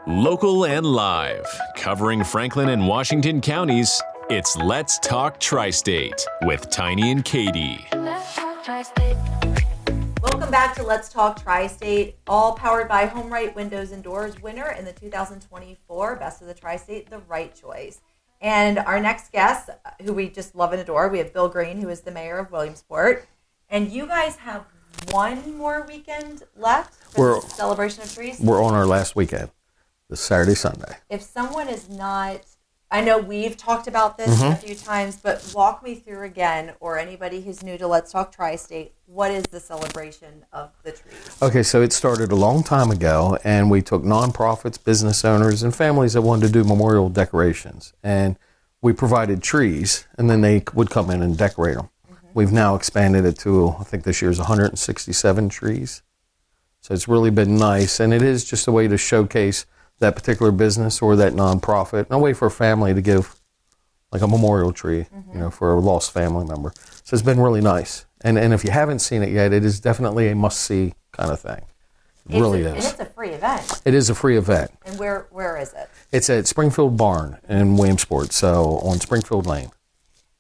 Local and live, covering Franklin and Washington counties, it's Let's Talk Tristate with Tiny and Katie. Welcome back to Let's Talk Tri-State, all powered by Home Right Windows and Doors, winner in the 2024 Best of the Tri-State, The Right Choice. And our next guest, who we just love and adore, we have Bill Green, who is the mayor of Williamsport. And you guys have one more weekend left for the celebration of trees? We're on our last weekend, this Saturday, Sunday. If someone is not, I know we've talked about this a few times, but walk me through again, or anybody who's new to Let's Talk Tri-State, what is the celebration of the trees? Okay, so it started a long time ago, and we took nonprofits, business owners, and families that wanted to do memorial decorations. And we provided trees, and then they would come in and decorate them. We've now expanded it to, I think this year's 167 trees. So it's really been nice, and it is just a way to showcase that particular business or that nonprofit, and a way for a family to give like a memorial tree, for a lost family member. So it's been really nice. And if you haven't seen it yet, it is definitely a must-see kind of thing. It really is. And it's a free event. It is a free event. And where is it? It's at Springfield Barn in Williamsport, so on Springfield Lane.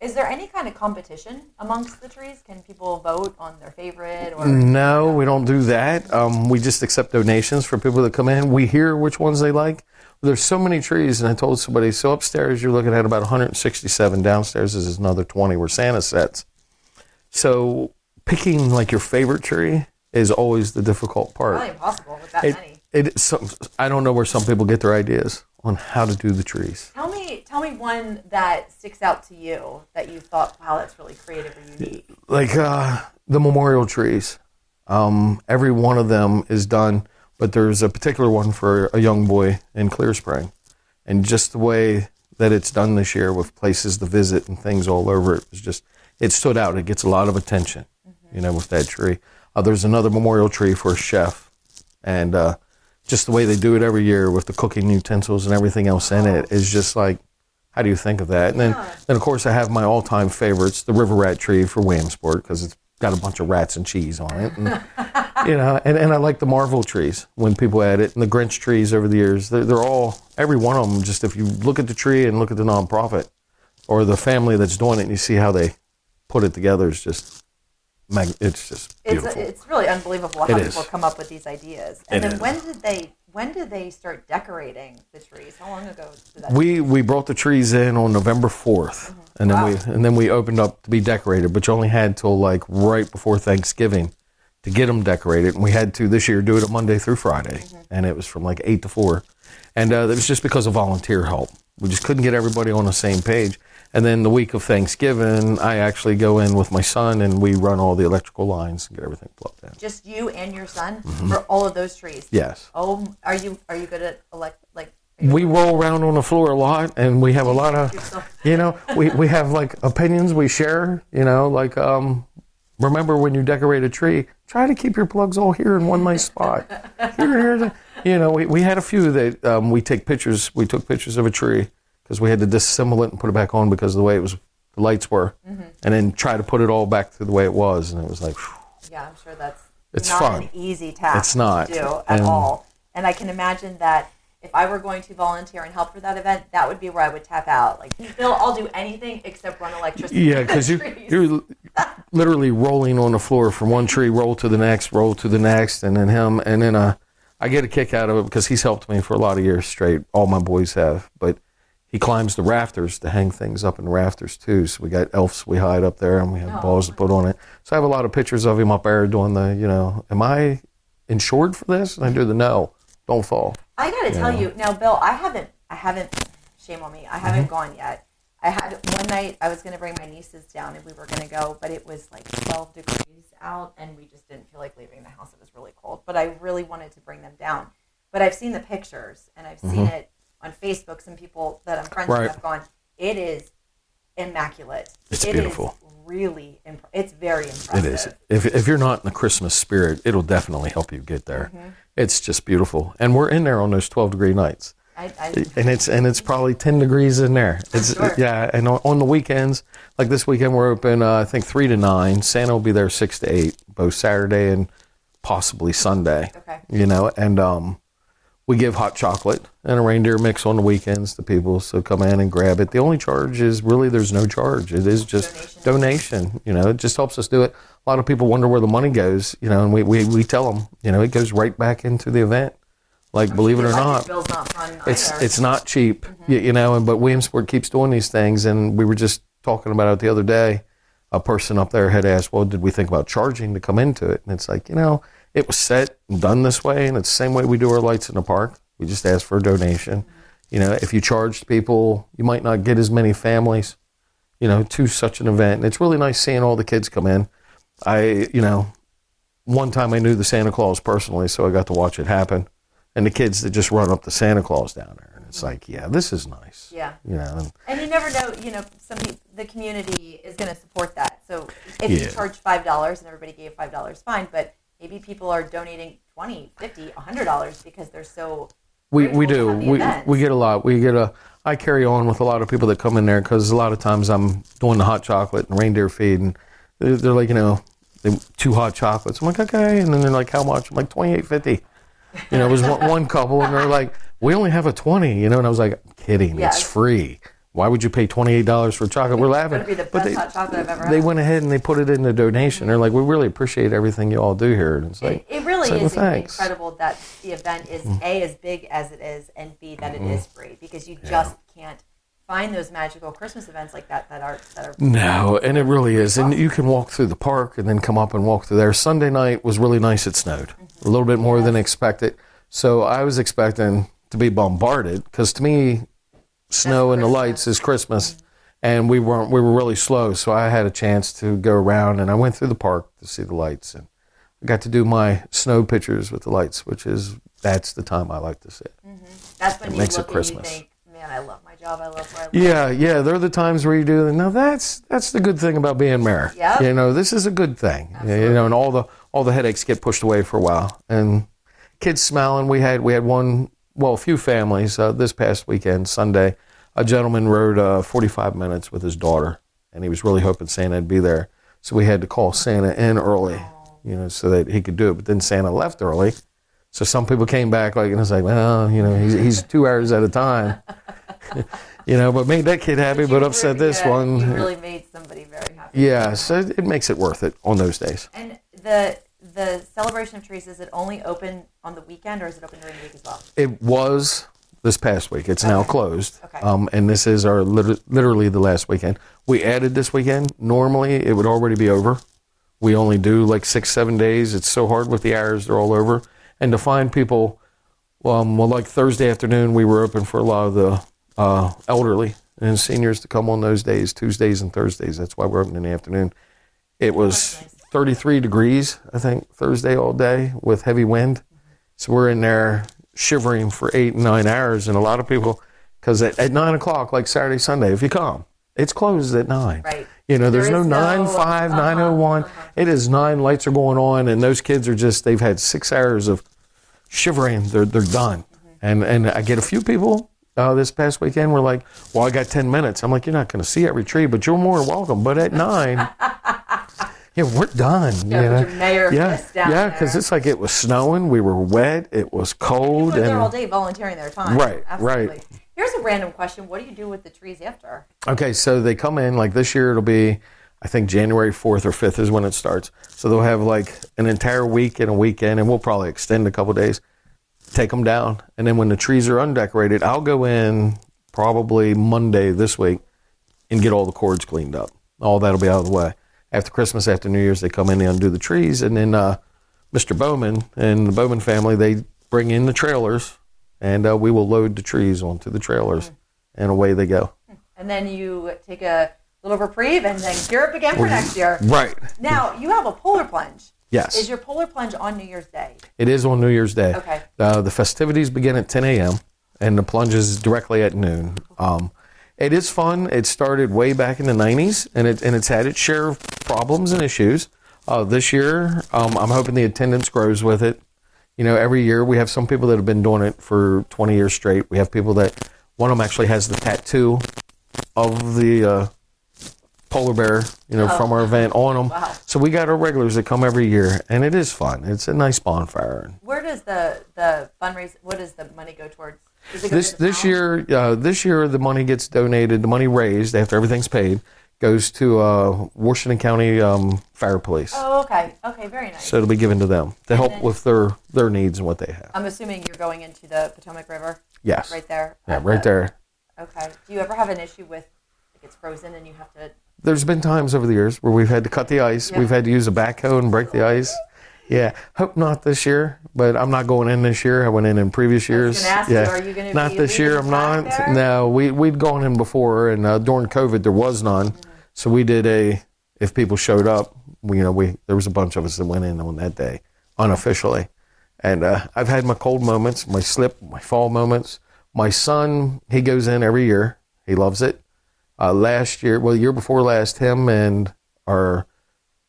Is there any kind of competition amongst the trees? Can people vote on their favorite? Or No, we don't do that. We just accept donations for people that come in. We hear which ones they like. There's so many trees, and I told somebody, so upstairs you're looking at about 167. Downstairs is another 20 where Santa sits. So picking like your favorite tree is always the difficult part. Probably impossible with that many. I don't know where some people get their ideas on how to do the trees. Tell me one that sticks out to you that you thought, wow, that's really creative or unique. Like the memorial trees. Every one of them is done, but there's a particular one for a young boy in Clear Spring. And just the way that it's done this year with places to visit and things all over it, it stood out. It gets a lot of attention, with that tree. There's another memorial tree for a chef, and just the way they do it every year with the cooking utensils and everything else in it is just like, how do you think of that? And then of course, I have my all-time favorites, the river rat tree for Williamsport, because it's got a bunch of rats and cheese on it. And, and I like the Marvel trees when people add it, and the Grinch trees over the years. They're all, every one of them, just if you look at the tree and look at the nonprofit or the family that's doing it and you see how they put it together, it's just beautiful. It's really unbelievable how people come up with these ideas. And then when did they start decorating the trees? How long ago did that? We brought the trees in on November 4th, and then we opened up to be decorated. But you only had till like right before Thanksgiving to get them decorated, and we had to this year do it a Monday through Friday, and it was from like 8 to 4, and it was just because of volunteer help. We just couldn't get everybody on the same page. And then the week of Thanksgiving, I actually go in with my son and we run all the electrical lines and get everything plugged in. Just you and your son for all of those trees? Yes. Oh, are you good at We roll around on the floor a lot, and we have a lot of, we have like opinions we share, remember when you decorate a tree, try to keep your plugs all here in one nice spot. We had a few that we took pictures of a tree, because we had to disassemble it and put it back on because of the way the lights were, and then try to put it all back to the way it was, and it was like, whew. Yeah, I'm sure that's it's not fun. An easy task it's not. to do at all. And I can imagine that if I were going to volunteer and help for that event, that would be where I would tap out. Like, Bill, I'll do anything except run electricity. Yeah, because you're literally rolling on the floor from one tree, roll to the next, and then him, and then I get a kick out of it because he's helped me for a lot of years straight. All my boys have, but he climbs the rafters to hang things up in the rafters too. So we got elves we hide up there, and we have balls to put on it. So I have a lot of pictures of him up there doing the, am I insured for this? And I do the no, don't fall. I got to tell you now, Bill, I haven't. Shame on me. I haven't gone yet. I had one night I was going to bring my nieces down and we were going to go, but it was like 12 degrees out and we just didn't feel like leaving the house. It was really cold, but I really wanted to bring them down. But I've seen the pictures and I've seen it on Facebook. Some people that I'm friends with have gone. It is immaculate. It's beautiful. Is really, it's very impressive. It is. If you're not in the Christmas spirit, it'll definitely help you get there. It's just beautiful, and we're in there on those 12-degree nights. And it's probably 10 degrees in there. Yeah, and on the weekends, like this weekend, we're open. I think 3 to 9. Santa will be there 6 to 8, both Saturday and possibly Sunday. Okay. And We give hot chocolate and a reindeer mix on the weekends to people, so come in and grab it. The only charge is really there's no charge. It is just donation. It just helps us do it. A lot of people wonder where the money goes, and we tell them, it goes right back into the event. Like, believe it or not, bill's not fun it's not cheap, but Williamsport keeps doing these things, and we were just talking about it the other day. A person up there had asked, well, did we think about charging to come into it? And it's like, it was set and done this way, and it's the same way we do our lights in the park. We just ask for a donation. If you charged people, you might not get as many families, to such an event. And it's really nice seeing all the kids come in. One time I knew the Santa Claus personally, so I got to watch it happen. And the kids that just run up to Santa Claus down there. And it's like, yeah, this is nice. Yeah. And you never know, the community is going to support that. So if you charge $5 and everybody gave $5, fine. But maybe people are donating $20, $50, $100 because they're so we do. We get a lot. I carry on with a lot of people that come in there because a lot of times I'm doing the hot chocolate and reindeer feed, and they're like, 2 hot chocolates. I'm like, okay. And then they're like, how much? I'm like, $28.50. It was one couple, and they're like, we only have a 20, and I was like, kidding, it's free. Why would you pay $28 for chocolate? We're laughing. It's going to be the best hot chocolate I've ever had. They went ahead and they put it in the donation. They're like, we really appreciate everything you all do here. And it's like, it really is incredible that the event is A, as big as it is, and B, that it is free, because you just can't find those magical Christmas events like that are no, and it really is. And you can walk through the park and then come up and walk through there. Sunday night was really nice. It snowed a little bit more than expected. So I was expecting to be bombarded, because to me, snow and the lights is Christmas, and we were really slow. So I had a chance to go around, and I went through the park to see the lights, and I got to do my snow pictures with the lights, that's the time I like to see it. That's when it you makes look it Christmas. And you think, man, I love my job. I love where I live. Yeah. They're the times where you do. Now that's the good thing about being mayor. Yep. This is a good thing. Absolutely. And all the headaches get pushed away for a while, and kids smiling. We had a few families this past weekend, Sunday. A gentleman rode 45 minutes with his daughter, and he was really hoping Santa'd be there. So we had to call Santa in early, so that he could do it. But then Santa left early. So some people came back and it's like, well, he's 2 hours at a time. But made that kid happy, but upset this one. You really made somebody very happy. Yeah, so it makes it worth it on those days. And the celebration of trees, is it only open on the weekend, or is it open during the week as well? It was this past week. It's now closed. Okay. And this is our literally the last weekend. We added this weekend. Normally, it would already be over. We only do like 6-7 days. It's so hard with the hours. They're all over. And to find people, like Thursday afternoon, we were open for a lot of the elderly and seniors to come on those days, Tuesdays and Thursdays. That's why we're open in the afternoon. It was 33 degrees, I think, Thursday all day with heavy wind. So we're in there shivering for 8 and 9 hours. And a lot of people, because at 9 o'clock, like Saturday, Sunday, if you come, it's closed at 9. Right. There's no 9:05, 9:01. It is 9, lights are going on, and those kids are they've had 6 hours of shivering. They're done. And I get a few people this past weekend were like, well, I got 10 minutes. I'm like, you're not going to see every tree, but you're more welcome. But at 9... Yeah, we're done. Your mayor fist down there. Because it's like it was snowing, we were wet, it was cold. People are there all day volunteering their time. Right, Absolutely. right. Here's a random question. What do you do with the trees after? Okay, so they come in, like this year it'll be, I think January 4th or 5th is when it starts. So they'll have like an entire week and a weekend, and we'll probably extend a couple days, take them down. And then when the trees are undecorated, I'll go in probably Monday this week and get all the cords cleaned up. All that'll be out of the way. After Christmas, after New Year's, they come in, they undo the trees, and then Mr. Bowman and the Bowman family, they bring in the trailers, and we will load the trees onto the trailers, and away they go. And then you take a little reprieve and then gear up again for next year. Right. Now, you have a polar plunge. Yes. Is your polar plunge on New Year's Day? It is on New Year's Day. Okay. The festivities begin at 10 a.m., and the plunge is directly at noon. It is fun. It started way back in the 90s, and it's had its share of problems and issues. This year, I'm hoping the attendance grows with it. Every year we have some people that have been doing it for 20 years straight. We have people that, one of them actually has the tattoo of the polar bear, from our event on them. Wow. So we got our regulars that come every year, and it is fun. It's a nice bonfire. Where does the fundraise? What does the money go towards? Does it go to the This town? this year the money gets donated. The money raised after everything's paid goes to Washington County Fire Police. Oh, okay. Okay, very nice. So it'll be given to them to help with their needs and what they have. I'm assuming you're going into the Potomac River. Yes. Right there. Yeah, right there. Okay. Do you ever have an issue with it's frozen and you have to? There's been times over the years where we've had to cut the ice. Yeah. We've had to use a backhoe and break the ice. Yeah. Hope not this year, but I'm not going in this year. I went in previous years. I was gonna ask you, are you gonna not be this year. leaving I'm back not. there? No, we'd gone in before, and during COVID there was none. Mm-hmm. So we did if people showed up, there was a bunch of us that went in on that day unofficially. And I've had my cold moments, my slip, my fall moments. My son, he goes in every year. He loves it. Year before last, him and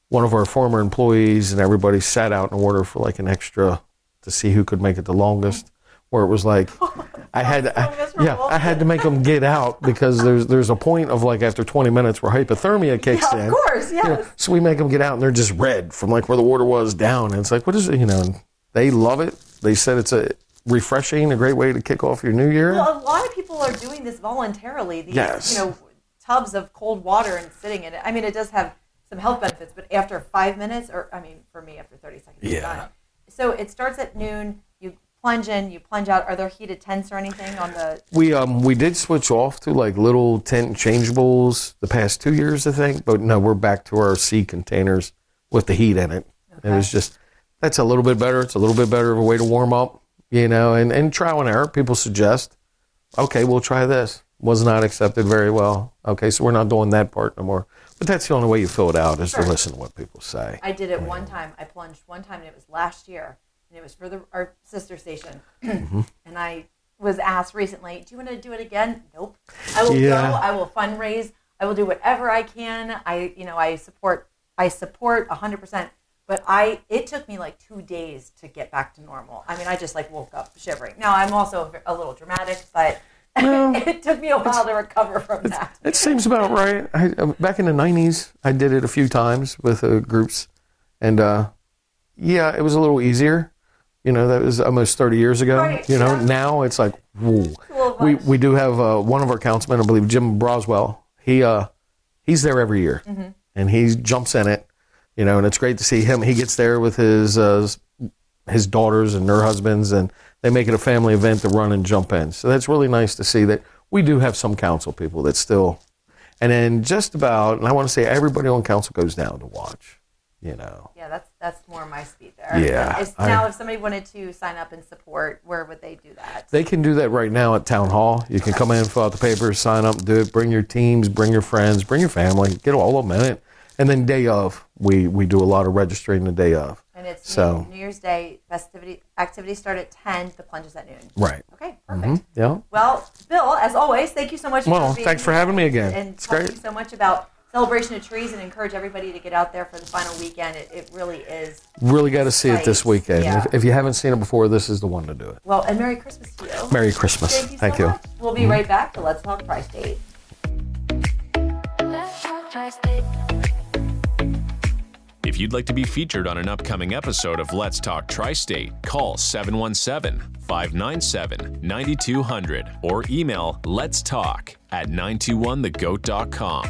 one of our former employees and everybody sat out in order for like an extra to see who could make it the longest. Where it was like, I had to make them get out because there's a point of like after 20 minutes where hypothermia kicks in. Of course, yes. So we make them get out and they're just red from like where the water was down. And it's like, what is it? They love it. They said it's a refreshing, a great way to kick off your new year. Well, a lot of people are doing this voluntarily. These, Yes. Tubs of cold water and sitting in it. I mean, it does have some health benefits, but after 5 minutes, for me, after 30 seconds, it's done. So it starts at noon. You plunge in, you plunge out. Are there heated tents or anything on the? We did switch off to like little tent changeables the past 2 years, I think. But no, we're back to our sea containers with the heat in it. Okay. It was just, that's a little bit better. It's a little bit better of a way to warm up, and trial and error. People suggest, okay, we'll try this. Was not accepted very well. Okay, so we're not doing that part no more. But that's the only way you fill it out is to listen to what people say. I did it one time. I plunged one time, and it was last year, and it was for our sister station. And I was asked recently, "Do you want to do it again?" Nope. I will go. I will fundraise. I will do whatever I can. I support 100%. But it took me like 2 days to get back to normal. I mean, I just like woke up shivering. Now I'm also a little dramatic, but. It took me a while to recover from that. It seems about right. Back in the 90s, I did it a few times with groups. And, it was a little easier. That was almost 30 years ago. Right, Now it's like, whoa. We do have one of our councilmen, I believe, Jim Broswell. He's there every year. Mm-hmm. And he jumps in it, and it's great to see him. He gets there with his daughters and their husbands, and they make it a family event to run and jump in. So that's really nice to see that we do have some council people that still, and then just about, and I want to say everybody on council goes down to watch, Yeah, that's more my speed there. Yeah. Now, if somebody wanted to sign up and support, where would they do that? They can do that right now at Town Hall. You can come in, fill out the papers, sign up, do it. Bring your teams, bring your friends, bring your family, get all of them in it. And then day of, we do a lot of registering the day of. And it's New Year's Day activities start at 10. The plunge is at noon. Right. Okay, perfect. Yeah. Well, Bill, as always, thank you so much. Thanks for having me again. And it's talking great. so much about celebration of trees, and encourage everybody to get out there for the final weekend. It really is. Really got to see it this weekend. Yeah. If you haven't seen it before, this is the one to do it. Well, and Merry Christmas to you. Merry Christmas. Thank you so much. We'll be right back to Let's Talk Tri-State. Let's talk Tri-State. If you'd like to be featured on an upcoming episode of Let's Talk Tri-State, call 717-597-9200 or email letstalk@921thegoat.com.